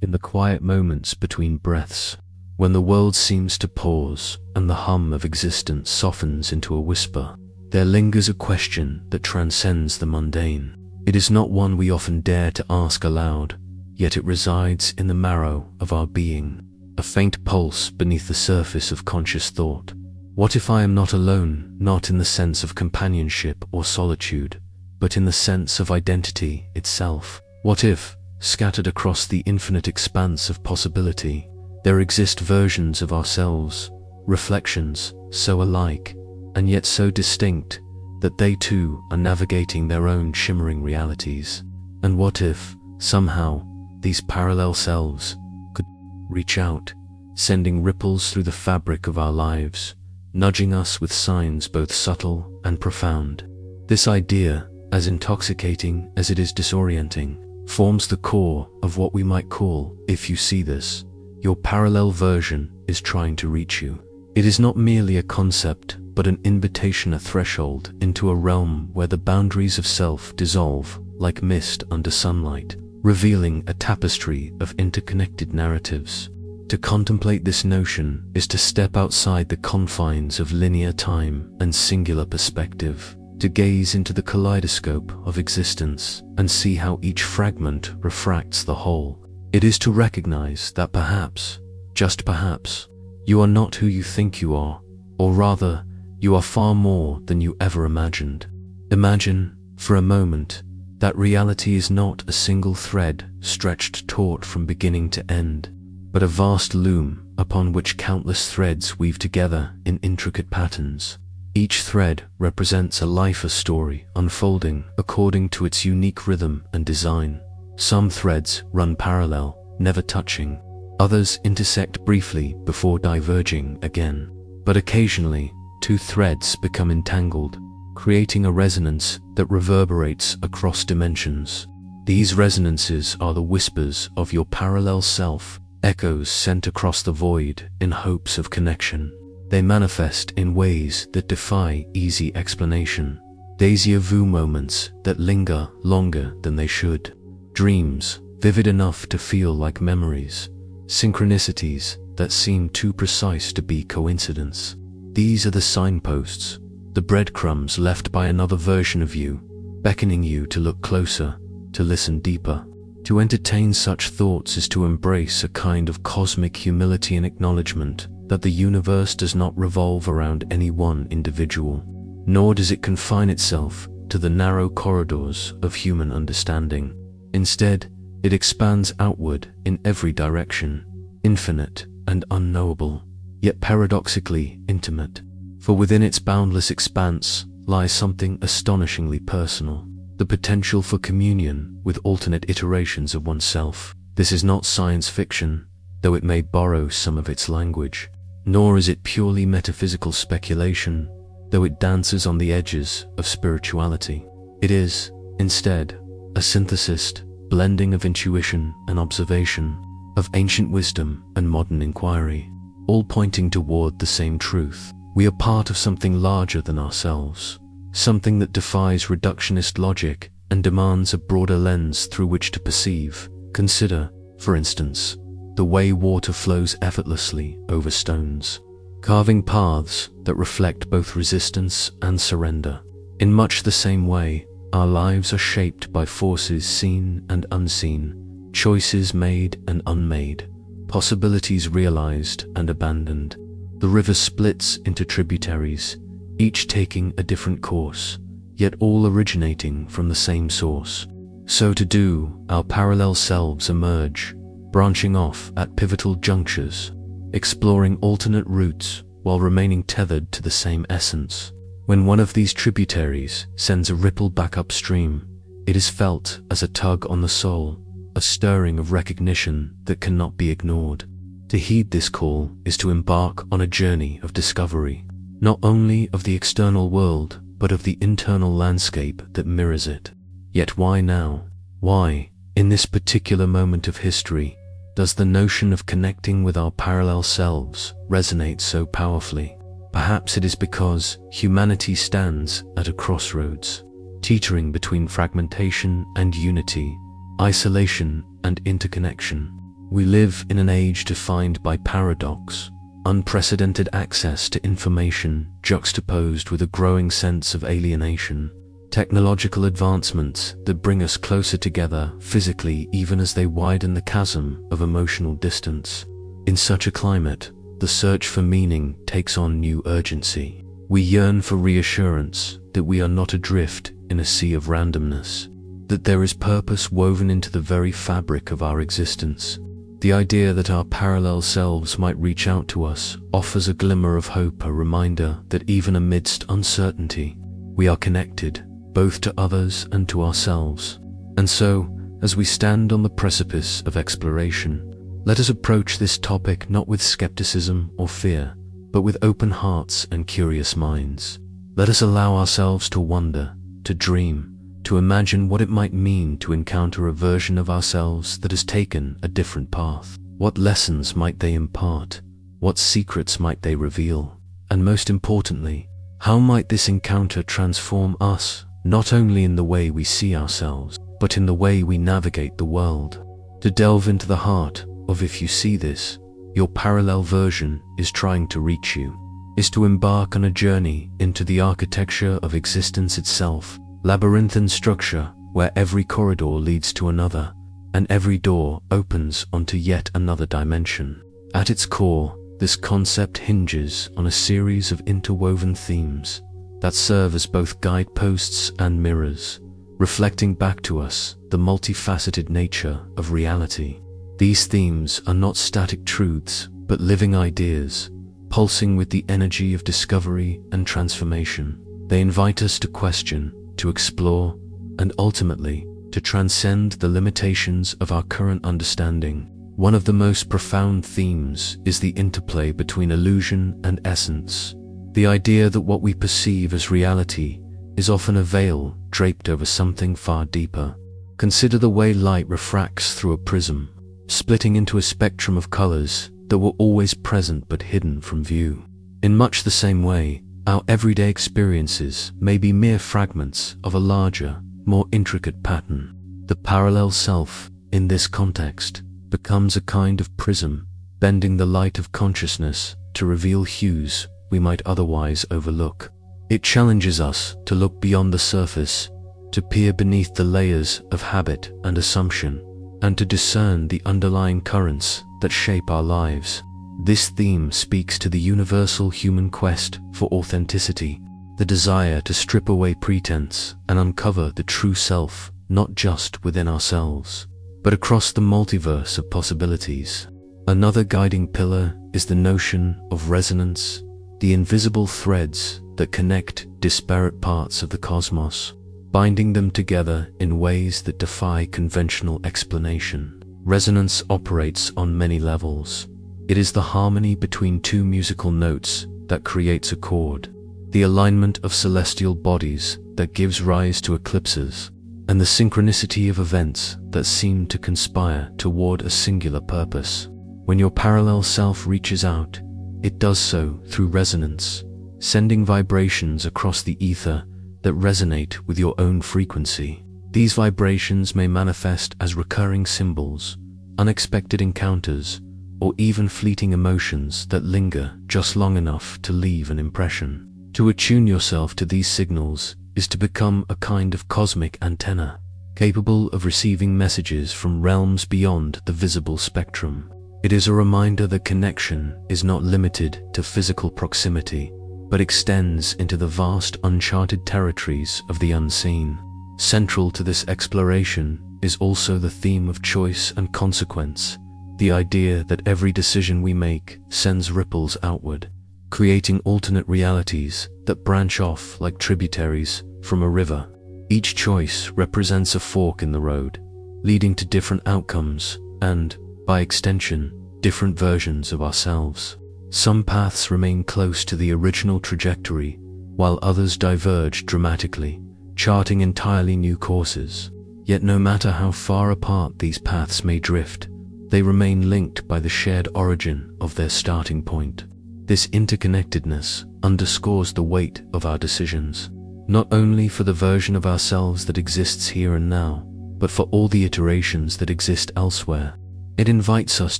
in the quiet moments between breaths, when the world seems to pause and the hum of existence softens into a whisper, there lingers a question that transcends the mundane. It is not one we often dare to ask aloud, yet it resides in the marrow of our being, a faint pulse beneath the surface of conscious thought. What if I am not alone, not in the sense of companionship or solitude, but in the sense of identity itself? What if, scattered across the infinite expanse of possibility, there exist versions of ourselves, reflections so alike, and yet so distinct, that they too are navigating their own shimmering realities? And what if, somehow, these parallel selves could reach out, sending ripples through the fabric of our lives, nudging us with signs both subtle and profound? This idea, as intoxicating as it is disorienting, forms the core of what we might call, if you see this, your parallel version is trying to reach you. It is not merely a concept, but an invitation, a threshold into a realm where the boundaries of self dissolve like mist under sunlight, revealing a tapestry of interconnected narratives. To contemplate this notion is to step outside the confines of linear time and singular perspective, to gaze into the kaleidoscope of existence and see how each fragment refracts the whole. It is to recognize that perhaps, just perhaps, you are not who you think you are, or rather, you are far more than you ever imagined. Imagine, for a moment, that reality is not a single thread stretched taut from beginning to end, but a vast loom upon which countless threads weave together in intricate patterns. Each thread represents a life, a story unfolding according to its unique rhythm and design. Some threads run parallel, never touching. Others intersect briefly before diverging again. But occasionally, two threads become entangled, creating a resonance that reverberates across dimensions. These resonances are the whispers of your parallel self, echoes sent across the void in hopes of connection. They manifest in ways that defy easy explanation. Déjà vu moments that linger longer than they should. Dreams vivid enough to feel like memories. Synchronicities that seem too precise to be coincidence. These are the signposts, the breadcrumbs left by another version of you, beckoning you to look closer, to listen deeper. To entertain such thoughts is to embrace a kind of cosmic humility and acknowledgement that the universe does not revolve around any one individual, nor does it confine itself to the narrow corridors of human understanding. Instead, it expands outward in every direction, infinite and unknowable, yet paradoxically intimate. For within its boundless expanse lies something astonishingly personal, the potential for communion with alternate iterations of oneself. This is not science fiction, though it may borrow some of its language, nor is it purely metaphysical speculation, though it dances on the edges of spirituality. It is, instead, a synthesized blending of intuition and observation, of ancient wisdom and modern inquiry, all pointing toward the same truth. We are part of something larger than ourselves, something that defies reductionist logic and demands a broader lens through which to perceive. Consider, for instance, the way water flows effortlessly over stones, carving paths that reflect both resistance and surrender. In much the same way, our lives are shaped by forces seen and unseen, choices made and unmade, possibilities realized and abandoned. The river splits into tributaries, each taking a different course, yet all originating from the same source. So to do, our parallel selves emerge, branching off at pivotal junctures, exploring alternate routes while remaining tethered to the same essence. When one of these tributaries sends a ripple back upstream, it is felt as a tug on the soul, a stirring of recognition that cannot be ignored. To heed this call is to embark on a journey of discovery, not only of the external world, but of the internal landscape that mirrors it. Yet why now? Why, in this particular moment of history, does the notion of connecting with our parallel selves resonate so powerfully? Perhaps it is because humanity stands at a crossroads, teetering between fragmentation and unity, isolation and interconnection. We live in an age defined by paradox, unprecedented access to information juxtaposed with a growing sense of alienation, technological advancements that bring us closer together physically even as they widen the chasm of emotional distance. In such a climate, the search for meaning takes on new urgency. We yearn for reassurance that we are not adrift in a sea of randomness, that there is purpose woven into the very fabric of our existence. The idea that our parallel selves might reach out to us offers a glimmer of hope, a reminder that even amidst uncertainty, we are connected, both to others and to ourselves. And so, as we stand on the precipice of exploration, let us approach this topic not with skepticism or fear, but with open hearts and curious minds. Let us allow ourselves to wonder, to dream, to imagine what it might mean to encounter a version of ourselves that has taken a different path. What lessons might they impart? What secrets might they reveal? And most importantly, how might this encounter transform us, not only in the way we see ourselves, but in the way we navigate the world? To delve into the heart of If You See This, Your Parallel Version Is Trying to Reach You, is to embark on a journey into the architecture of existence itself, labyrinthine structure where every corridor leads to another, and every door opens onto yet another dimension. At its core, this concept hinges on a series of interwoven themes that serve as both guideposts and mirrors, reflecting back to us the multifaceted nature of reality. These themes are not static truths, but living ideas, pulsing with the energy of discovery and transformation. They invite us to question, to explore, and ultimately, to transcend the limitations of our current understanding. One of the most profound themes is the interplay between illusion and essence. The idea that what we perceive as reality is often a veil draped over something far deeper. Consider the way light refracts through a prism, splitting into a spectrum of colors that were always present but hidden from view. In much the same way, our everyday experiences may be mere fragments of a larger, more intricate pattern. The parallel self, in this context, becomes a kind of prism, bending the light of consciousness to reveal hues we might otherwise overlook. It challenges us to look beyond the surface, to peer beneath the layers of habit and assumption, and to discern the underlying currents that shape our lives. This theme speaks to the universal human quest for authenticity, the desire to strip away pretense and uncover the true self, not just within ourselves, but across the multiverse of possibilities. Another guiding pillar is the notion of resonance, the invisible threads that connect disparate parts of the cosmos, binding them together in ways that defy conventional explanation. Resonance operates on many levels. It is the harmony between two musical notes that creates a chord, the alignment of celestial bodies that gives rise to eclipses, and the synchronicity of events that seem to conspire toward a singular purpose. When your parallel self reaches out, it does so through resonance, sending vibrations across the ether that resonate with your own frequency. These vibrations may manifest as recurring symbols, unexpected encounters, or even fleeting emotions that linger just long enough to leave an impression. To attune yourself to these signals is to become a kind of cosmic antenna, capable of receiving messages from realms beyond the visible spectrum. It is a reminder that connection is not limited to physical proximity, but extends into the vast uncharted territories of the unseen. Central to this exploration is also the theme of choice and consequence, the idea that every decision we make sends ripples outward, creating alternate realities that branch off like tributaries from a river. Each choice represents a fork in the road, leading to different outcomes and, by extension, different versions of ourselves. Some paths remain close to the original trajectory, while others diverge dramatically, charting entirely new courses. Yet no matter how far apart these paths may drift, they remain linked by the shared origin of their starting point. This interconnectedness underscores the weight of our decisions, not only for the version of ourselves that exists here and now, but for all the iterations that exist elsewhere. It invites us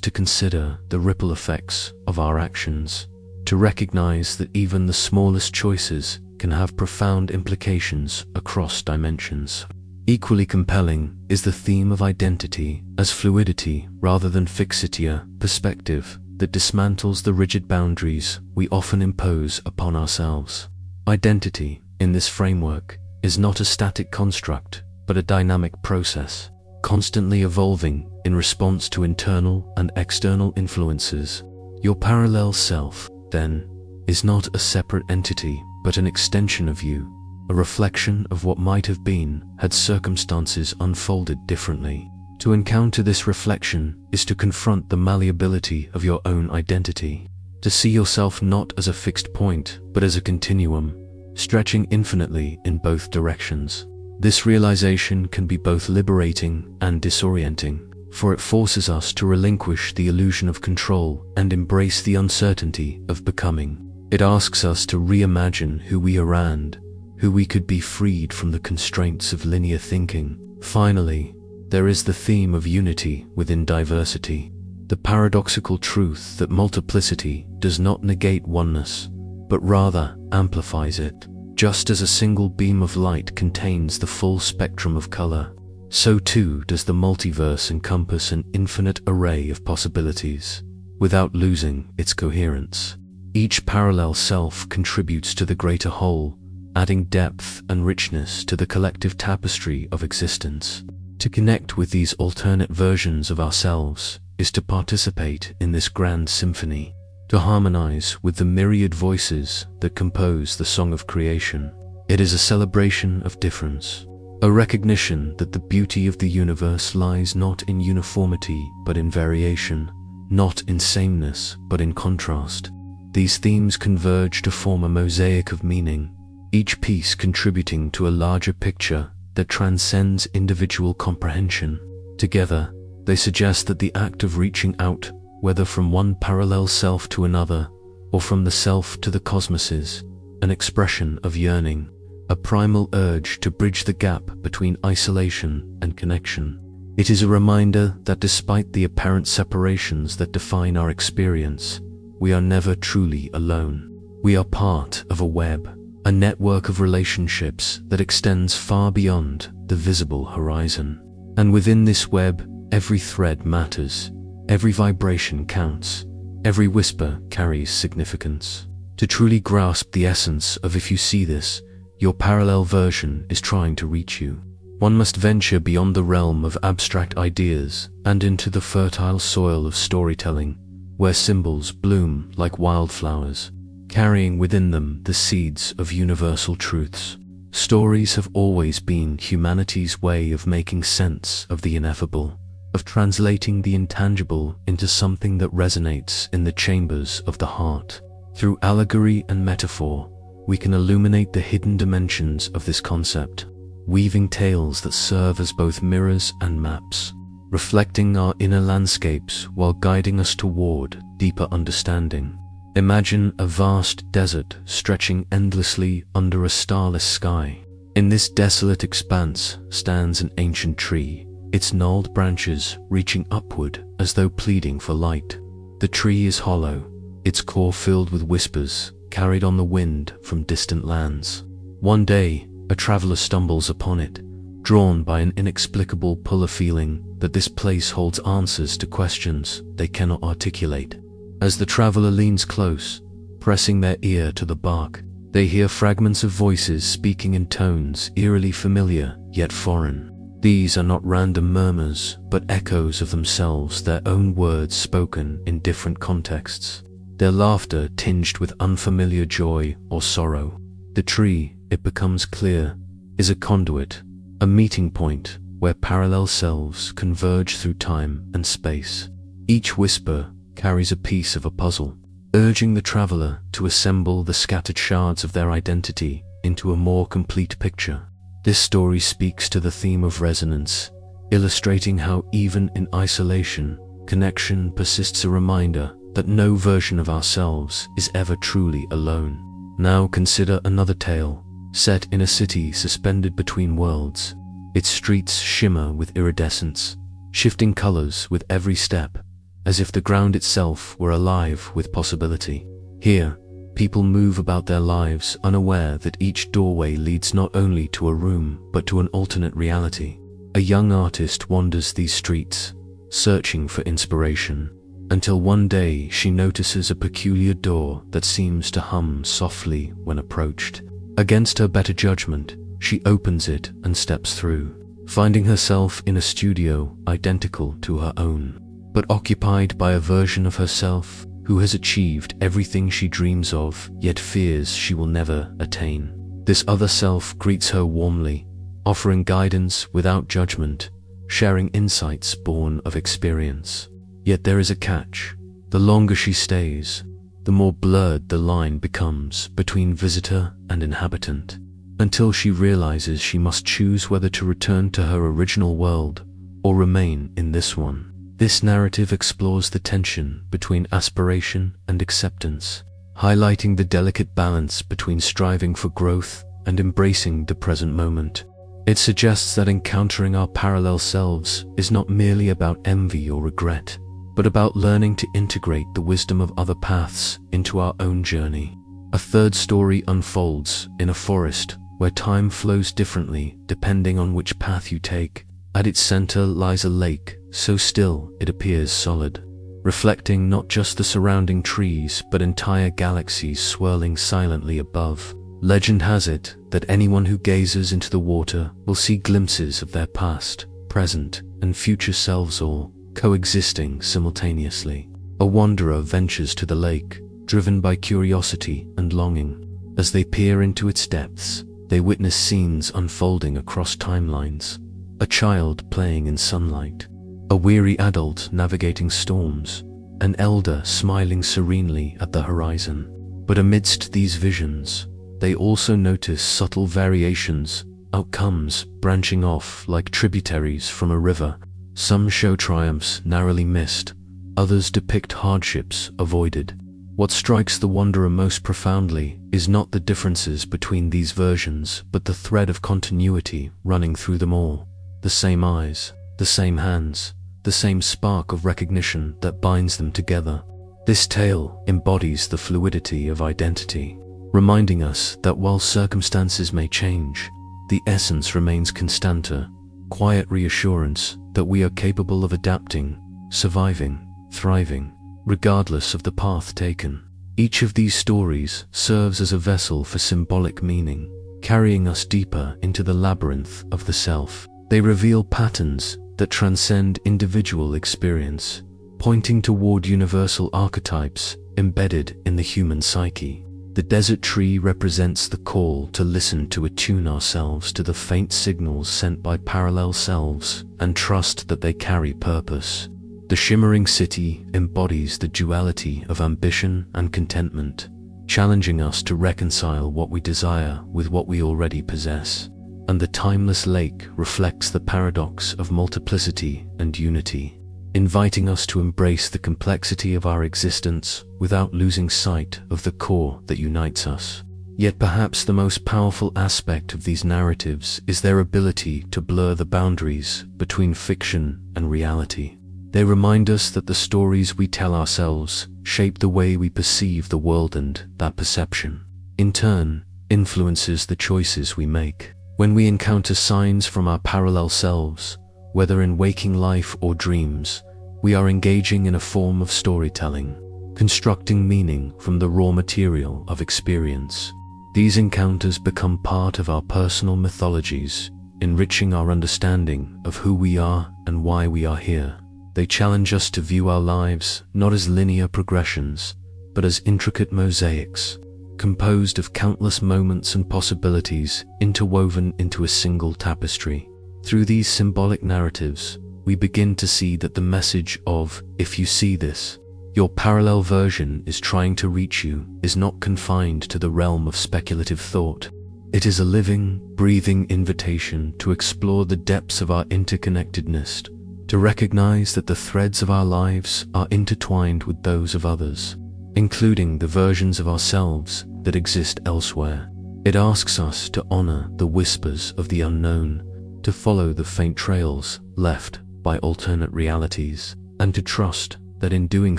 to consider the ripple effects of our actions, to recognize that even the smallest choices can have profound implications across dimensions. Equally compelling is the theme of identity as fluidity rather than fixity, a perspective that dismantles the rigid boundaries we often impose upon ourselves. Identity, in this framework, is not a static construct, but a dynamic process, constantly evolving in response to internal and external influences. Your parallel self, then, is not a separate entity, but an extension of you, a reflection of what might have been had circumstances unfolded differently. To encounter this reflection is to confront the malleability of your own identity, to see yourself not as a fixed point, but as a continuum, stretching infinitely in both directions. This realization can be both liberating and disorienting, for it forces us to relinquish the illusion of control and embrace the uncertainty of becoming. It asks us to reimagine who we are and who we could be, freed from the constraints of linear thinking. Finally, there is the theme of unity within diversity, the paradoxical truth that multiplicity does not negate oneness, but rather amplifies it. Just as a single beam of light contains the full spectrum of color, so too does the multiverse encompass an infinite array of possibilities, without losing its coherence. Each parallel self contributes to the greater whole, adding depth and richness to the collective tapestry of existence. To connect with these alternate versions of ourselves is to participate in this grand symphony, to harmonize with the myriad voices that compose the song of creation. It is a celebration of difference, a recognition that the beauty of the universe lies not in uniformity but in variation, not in sameness but in contrast. These themes converge to form a mosaic of meaning, each piece contributing to a larger picture that transcends individual comprehension. Together, they suggest that the act of reaching out, whether from one parallel self to another, or from the self to the cosmos, is an expression of yearning, a primal urge to bridge the gap between isolation and connection. It is a reminder that despite the apparent separations that define our experience, we are never truly alone. We are part of a web, a network of relationships that extends far beyond the visible horizon. And within this web, every thread matters, every vibration counts, every whisper carries significance. To truly grasp the essence of "if you see this, your parallel version is trying to reach you," one must venture beyond the realm of abstract ideas and into the fertile soil of storytelling, where symbols bloom like wildflowers, carrying within them the seeds of universal truths. Stories have always been humanity's way of making sense of the ineffable, of translating the intangible into something that resonates in the chambers of the heart. Through allegory and metaphor, we can illuminate the hidden dimensions of this concept, weaving tales that serve as both mirrors and maps, reflecting our inner landscapes while guiding us toward deeper understanding. Imagine a vast desert stretching endlessly under a starless sky. In this desolate expanse stands an ancient tree, its gnarled branches reaching upward as though pleading for light. The tree is hollow, its core filled with whispers carried on the wind from distant lands. One day, a traveler stumbles upon it, drawn by an inexplicable pull, a feeling that this place holds answers to questions they cannot articulate. As the traveler leans close, pressing their ear to the bark, they hear fragments of voices speaking in tones eerily familiar yet foreign. These are not random murmurs, but echoes of themselves, their own words spoken in different contexts, their laughter tinged with unfamiliar joy or sorrow. The tree, it becomes clear, is a conduit, a meeting point where parallel selves converge through time and space. Each whisper carries a piece of a puzzle, urging the traveler to assemble the scattered shards of their identity into a more complete picture. This story speaks to the theme of resonance, illustrating how even in isolation, connection persists, a reminder that no version of ourselves is ever truly alone. Now consider another tale, set in a city suspended between worlds. Its streets shimmer with iridescence, shifting colors with every step, as if the ground itself were alive with possibility. Here, people move about their lives unaware that each doorway leads not only to a room but to an alternate reality. A young artist wanders these streets, searching for inspiration, until one day she notices a peculiar door that seems to hum softly when approached. Against her better judgment, she opens it and steps through, finding herself in a studio identical to her own, but occupied by a version of herself who has achieved everything she dreams of, yet fears she will never attain. This other self greets her warmly, offering guidance without judgment, sharing insights born of experience. Yet there is a catch. The longer she stays, the more blurred the line becomes between visitor and inhabitant, until she realizes she must choose whether to return to her original world or remain in this one. This narrative explores the tension between aspiration and acceptance, highlighting the delicate balance between striving for growth and embracing the present moment. It suggests that encountering our parallel selves is not merely about envy or regret, but about learning to integrate the wisdom of other paths into our own journey. A third story unfolds in a forest where time flows differently depending on which path you take. At its center lies a lake, so still it appears solid, reflecting not just the surrounding trees but entire galaxies swirling silently above. Legend has it that anyone who gazes into the water will see glimpses of their past, present, and future selves all coexisting simultaneously. A wanderer ventures to the lake, driven by curiosity and longing. As they peer into its depths, they witness scenes unfolding across timelines. A child playing in sunlight, a weary adult navigating storms, an elder smiling serenely at the horizon. But amidst these visions, they also notice subtle variations, outcomes branching off like tributaries from a river. Some show triumphs narrowly missed, others depict hardships avoided. What strikes the wanderer most profoundly is not the differences between these versions, but the thread of continuity running through them all. The same eyes, the same hands, the same spark of recognition that binds them together. This tale embodies the fluidity of identity, reminding us that while circumstances may change, the essence remains constanta, quiet reassurance that we are capable of adapting, surviving, thriving, regardless of the path taken. Each of these stories serves as a vessel for symbolic meaning, carrying us deeper into the labyrinth of the self. They reveal patterns that transcend individual experience, pointing toward universal archetypes embedded in the human psyche. The desert tree represents the call to listen, to attune ourselves to the faint signals sent by parallel selves and trust that they carry purpose. The shimmering city embodies the duality of ambition and contentment, challenging us to reconcile what we desire with what we already possess. And the timeless lake reflects the paradox of multiplicity and unity, inviting us to embrace the complexity of our existence without losing sight of the core that unites us. Yet perhaps the most powerful aspect of these narratives is their ability to blur the boundaries between fiction and reality. They remind us that the stories we tell ourselves shape the way we perceive the world, and that perception, in turn, influences the choices we make. When we encounter signs from our parallel selves, whether in waking life or dreams, we are engaging in a form of storytelling, constructing meaning from the raw material of experience. These encounters become part of our personal mythologies, enriching our understanding of who we are and why we are here. They challenge us to view our lives not as linear progressions, but as intricate mosaics, composed of countless moments and possibilities interwoven into a single tapestry. Through these symbolic narratives, we begin to see that the message of, if you see this, your parallel version is trying to reach you, is not confined to the realm of speculative thought. It is a living, breathing invitation to explore the depths of our interconnectedness, to recognize that the threads of our lives are intertwined with those of others, including the versions of ourselves that exist elsewhere. It asks us to honor the whispers of the unknown, to follow the faint trails left by alternate realities, and to trust that in doing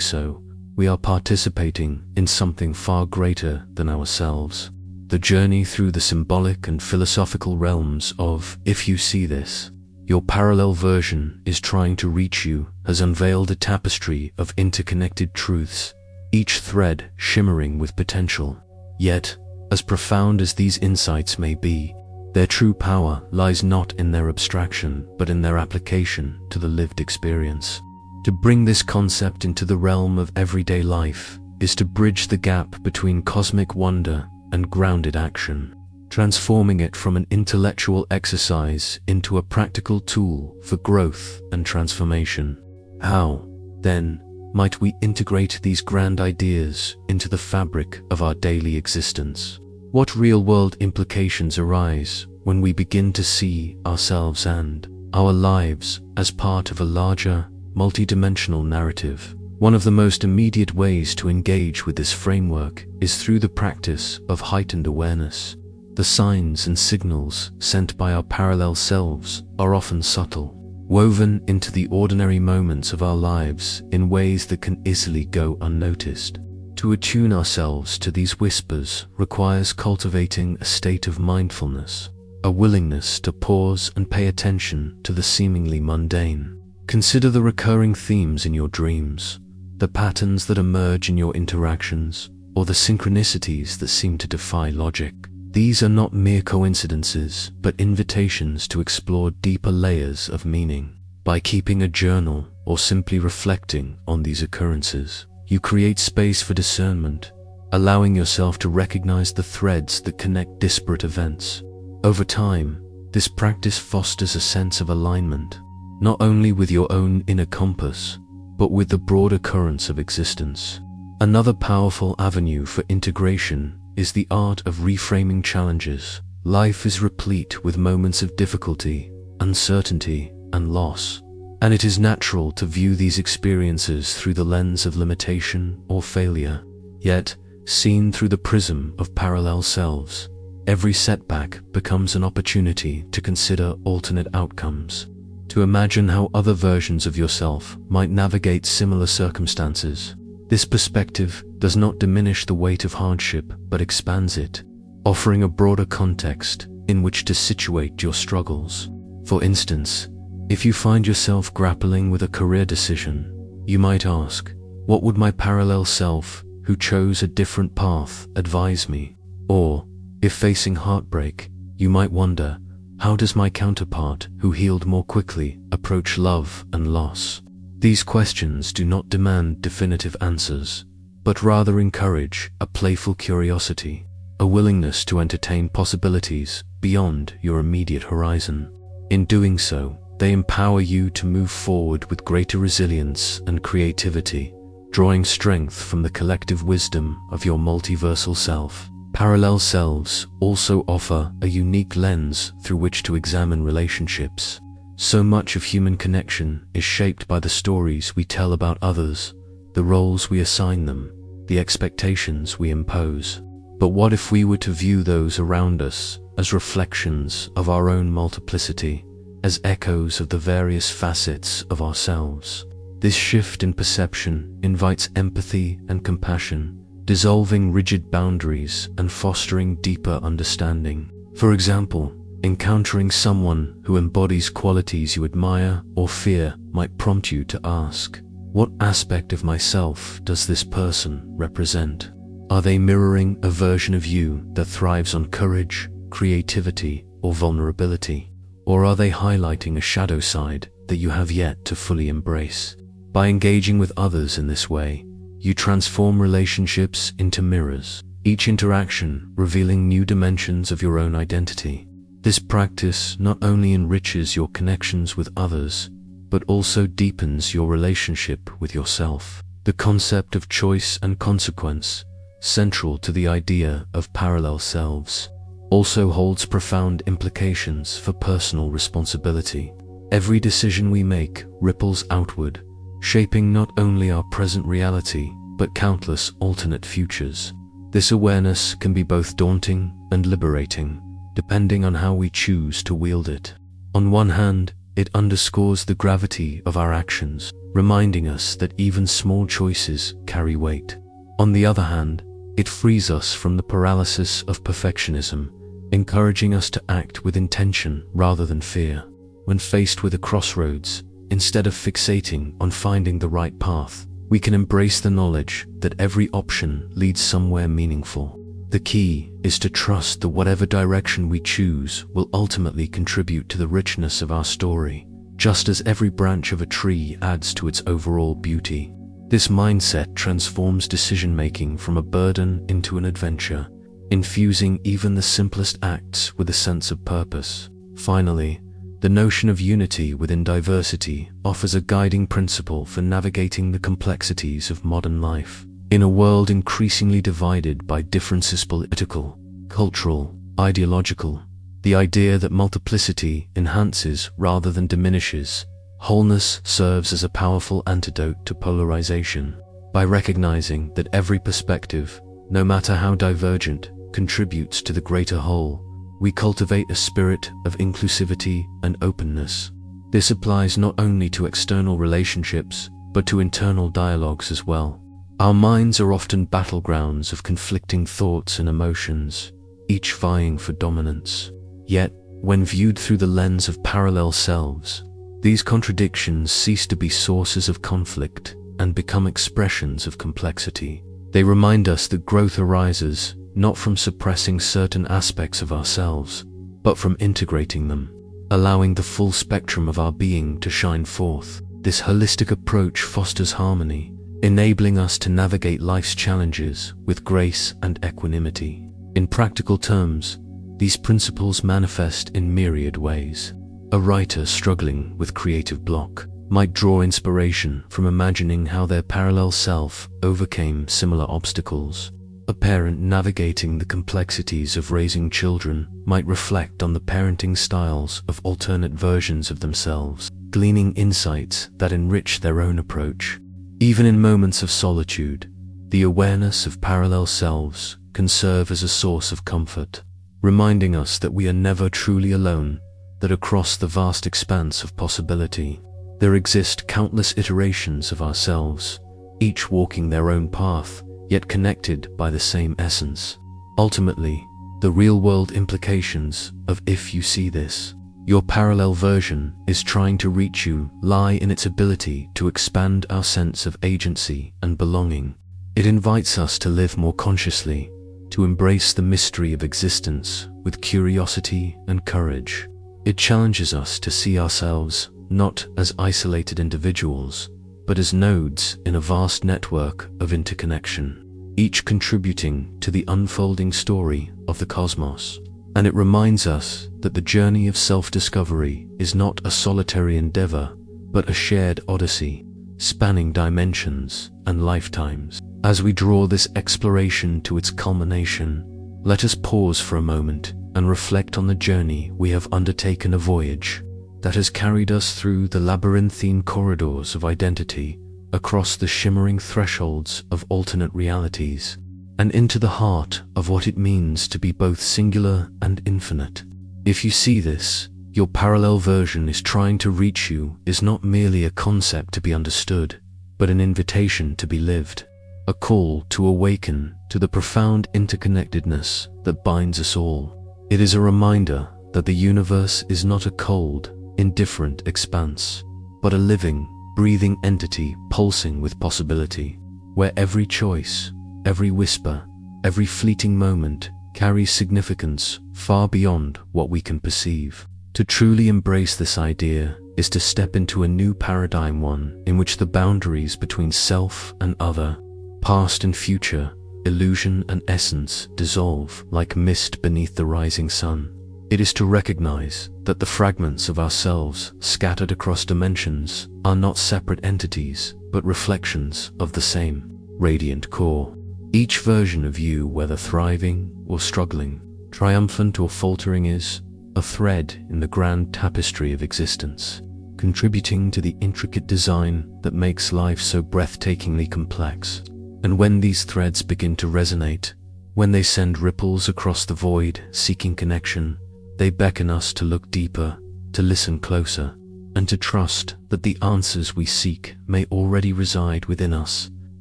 so, we are participating in something far greater than ourselves. The journey through the symbolic and philosophical realms of "if you see this, your parallel version is trying to reach you" has unveiled a tapestry of interconnected truths, each thread shimmering with potential. Yet, as profound as these insights may be, their true power lies not in their abstraction, but in their application to the lived experience. To bring this concept into the realm of everyday life is to bridge the gap between cosmic wonder and grounded action, transforming it from an intellectual exercise into a practical tool for growth and transformation. How, then, might we integrate these grand ideas into the fabric of our daily existence? What real-world implications arise when we begin to see ourselves and our lives as part of a larger, multidimensional narrative? One of the most immediate ways to engage with this framework is through the practice of heightened awareness. The signs and signals sent by our parallel selves are often subtle, woven into the ordinary moments of our lives in ways that can easily go unnoticed. To attune ourselves to these whispers requires cultivating a state of mindfulness, a willingness to pause and pay attention to the seemingly mundane. Consider the recurring themes in your dreams, the patterns that emerge in your interactions, or the synchronicities that seem to defy logic. These are not mere coincidences, but invitations to explore deeper layers of meaning. By keeping a journal or simply reflecting on these occurrences, you create space for discernment, allowing yourself to recognize the threads that connect disparate events. Over time, this practice fosters a sense of alignment, not only with your own inner compass, but with the broader currents of existence. Another powerful avenue for integration is the art of reframing challenges. Life is replete with moments of difficulty, uncertainty, and loss, and it is natural to view these experiences through the lens of limitation or failure. Yet, seen through the prism of parallel selves, every setback becomes an opportunity to consider alternate outcomes, to imagine how other versions of yourself might navigate similar circumstances. This perspective does not diminish the weight of hardship, but expands it, offering a broader context in which to situate your struggles. For instance, if you find yourself grappling with a career decision, you might ask, what would my parallel self, who chose a different path, advise me? Or, if facing heartbreak, you might wonder, how does my counterpart, who healed more quickly, approach love and loss? These questions do not demand definitive answers, but rather encourage a playful curiosity, a willingness to entertain possibilities beyond your immediate horizon. In doing so, they empower you to move forward with greater resilience and creativity, drawing strength from the collective wisdom of your multiversal self. Parallel selves also offer a unique lens through which to examine relationships. So much of human connection is shaped by the stories we tell about others, the roles we assign them, the expectations we impose. But what if we were to view those around us as reflections of our own multiplicity, as echoes of the various facets of ourselves? This shift in perception invites empathy and compassion, dissolving rigid boundaries and fostering deeper understanding. For example, encountering someone who embodies qualities you admire or fear might prompt you to ask, what aspect of myself does this person represent? Are they mirroring a version of you that thrives on courage, creativity, or vulnerability? Or are they highlighting a shadow side that you have yet to fully embrace? By engaging with others in this way, you transform relationships into mirrors, each interaction revealing new dimensions of your own identity. This practice not only enriches your connections with others, but also deepens your relationship with yourself. The concept of choice and consequence, central to the idea of parallel selves, also holds profound implications for personal responsibility. Every decision we make ripples outward, shaping not only our present reality, but countless alternate futures. This awareness can be both daunting and liberating, depending on how we choose to wield it. On one hand, it underscores the gravity of our actions, reminding us that even small choices carry weight. On the other hand, it frees us from the paralysis of perfectionism, encouraging us to act with intention rather than fear. When faced with a crossroads, instead of fixating on finding the right path, we can embrace the knowledge that every option leads somewhere meaningful. The key is to trust that whatever direction we choose will ultimately contribute to the richness of our story, just as every branch of a tree adds to its overall beauty. This mindset transforms decision-making from a burden into an adventure, infusing even the simplest acts with a sense of purpose. Finally, the notion of unity within diversity offers a guiding principle for navigating the complexities of modern life. In a world increasingly divided by differences political, cultural, ideological, the idea that multiplicity enhances rather than diminishes wholeness serves as a powerful antidote to polarization. By recognizing that every perspective, no matter how divergent, contributes to the greater whole, we cultivate a spirit of inclusivity and openness. This applies not only to external relationships, but to internal dialogues as well. Our minds are often battlegrounds of conflicting thoughts and emotions, each vying for dominance. Yet, when viewed through the lens of parallel selves, these contradictions cease to be sources of conflict and become expressions of complexity. They remind us that growth arises not from suppressing certain aspects of ourselves, but from integrating them, allowing the full spectrum of our being to shine forth. This holistic approach fosters harmony, enabling us to navigate life's challenges with grace and equanimity. In practical terms, these principles manifest in myriad ways. A writer struggling with creative block might draw inspiration from imagining how their parallel self overcame similar obstacles. A parent navigating the complexities of raising children might reflect on the parenting styles of alternate versions of themselves, gleaning insights that enrich their own approach. Even in moments of solitude, the awareness of parallel selves can serve as a source of comfort, reminding us that we are never truly alone, that across the vast expanse of possibility, there exist countless iterations of ourselves, each walking their own path, yet connected by the same essence. Ultimately, the real-world implications of "if you see this, your parallel version is trying to reach you" lie in its ability to expand our sense of agency and belonging. It invites us to live more consciously, to embrace the mystery of existence with curiosity and courage. It challenges us to see ourselves not as isolated individuals, but as nodes in a vast network of interconnection, each contributing to the unfolding story of the cosmos. And it reminds us that the journey of self-discovery is not a solitary endeavor, but a shared odyssey, spanning dimensions and lifetimes. As we draw this exploration to its culmination, let us pause for a moment and reflect on the journey we have undertaken, a voyage that has carried us through the labyrinthine corridors of identity, across the shimmering thresholds of alternate realities, and into the heart of what it means to be both singular and infinite. If you see this, your parallel version is trying to reach you is not merely a concept to be understood, but an invitation to be lived, a call to awaken to the profound interconnectedness that binds us all. It is a reminder that the universe is not a cold, indifferent expanse, but a living, breathing entity pulsing with possibility, where every choice, every whisper, every fleeting moment carries significance far beyond what we can perceive. To truly embrace this idea is to step into a new paradigm, one in which the boundaries between self and other, past and future, illusion and essence dissolve like mist beneath the rising sun. It is to recognize that the fragments of ourselves scattered across dimensions are not separate entities, but reflections of the same radiant core. Each version of you, whether thriving or struggling, triumphant or faltering, is a thread in the grand tapestry of existence, contributing to the intricate design that makes life so breathtakingly complex. And when these threads begin to resonate, when they send ripples across the void seeking connection, they beckon us to look deeper, to listen closer, and to trust that the answers we seek may already reside within us,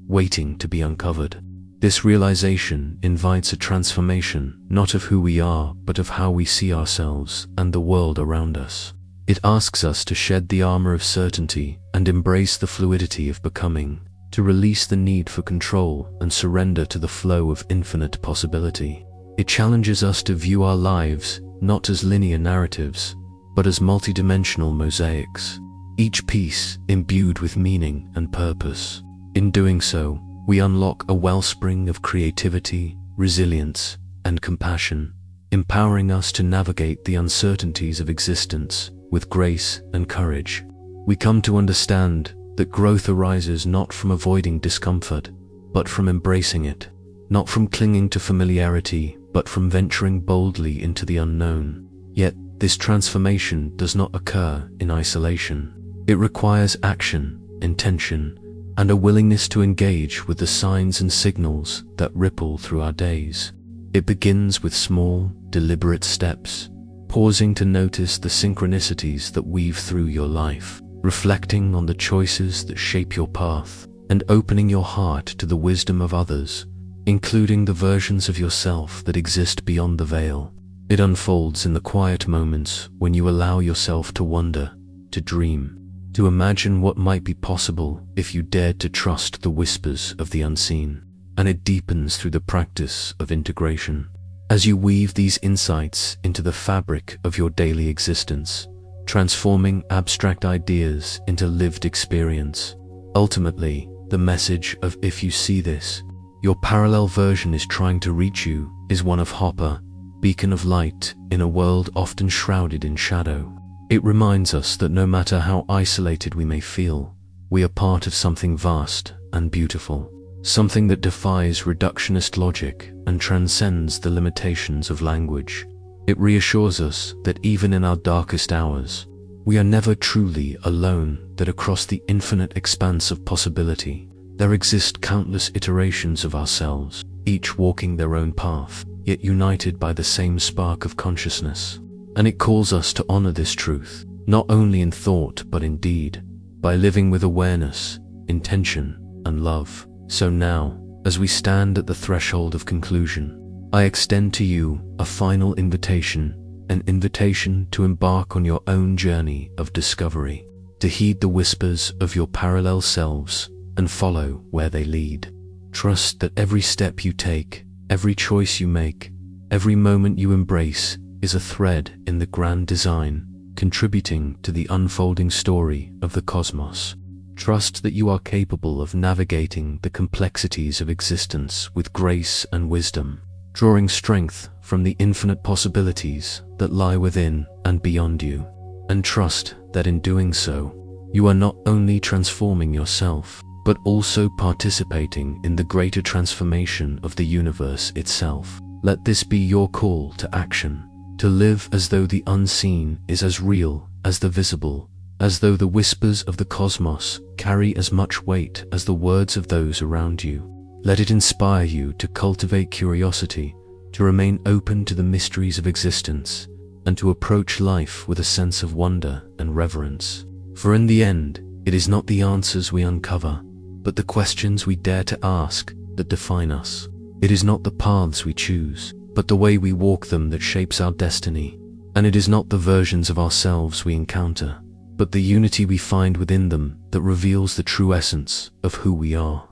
waiting to be uncovered. This realization invites a transformation, not of who we are, but of how we see ourselves and the world around us. It asks us to shed the armor of certainty and embrace the fluidity of becoming, to release the need for control and surrender to the flow of infinite possibility. It challenges us to view our lives not as linear narratives, but as multidimensional mosaics, each piece imbued with meaning and purpose. In doing so, we unlock a wellspring of creativity, resilience, and compassion, empowering us to navigate the uncertainties of existence with grace and courage. We come to understand that growth arises not from avoiding discomfort, but from embracing it, not from clinging to familiarity, but from venturing boldly into the unknown. Yet, this transformation does not occur in isolation. It requires action, intention, and a willingness to engage with the signs and signals that ripple through our days. It begins with small, deliberate steps, pausing to notice the synchronicities that weave through your life, reflecting on the choices that shape your path, and opening your heart to the wisdom of others, including the versions of yourself that exist beyond the veil. It unfolds in the quiet moments when you allow yourself to wonder, to dream, to imagine what might be possible if you dared to trust the whispers of the unseen. And it deepens through the practice of integration. As you weave these insights into the fabric of your daily existence, transforming abstract ideas into lived experience. Ultimately, the message of "if you see this, your parallel version is trying to reach you" is one of hope, beacon of light in a world often shrouded in shadow. It reminds us that no matter how isolated we may feel, we are part of something vast and beautiful, something that defies reductionist logic and transcends the limitations of language. It reassures us that even in our darkest hours, we are never truly alone, that across the infinite expanse of possibility, there exist countless iterations of ourselves, each walking their own path, yet united by the same spark of consciousness. And it calls us to honor this truth, not only in thought but in deed, by living with awareness, intention, and love. So now, as we stand at the threshold of conclusion, I extend to you a final invitation, an invitation to embark on your own journey of discovery, to heed the whispers of your parallel selves and follow where they lead. Trust that every step you take, every choice you make, every moment you embrace is a thread in the grand design, contributing to the unfolding story of the cosmos. Trust that you are capable of navigating the complexities of existence with grace and wisdom, drawing strength from the infinite possibilities that lie within and beyond you. And trust that in doing so, you are not only transforming yourself, but also participating in the greater transformation of the universe itself. Let this be your call to action, to live as though the unseen is as real as the visible, as though the whispers of the cosmos carry as much weight as the words of those around you. Let it inspire you to cultivate curiosity, to remain open to the mysteries of existence, and to approach life with a sense of wonder and reverence. For in the end, it is not the answers we uncover, but the questions we dare to ask that define us. It is not the paths we choose, but the way we walk them that shapes our destiny. And it is not the versions of ourselves we encounter, but the unity we find within them that reveals the true essence of who we are.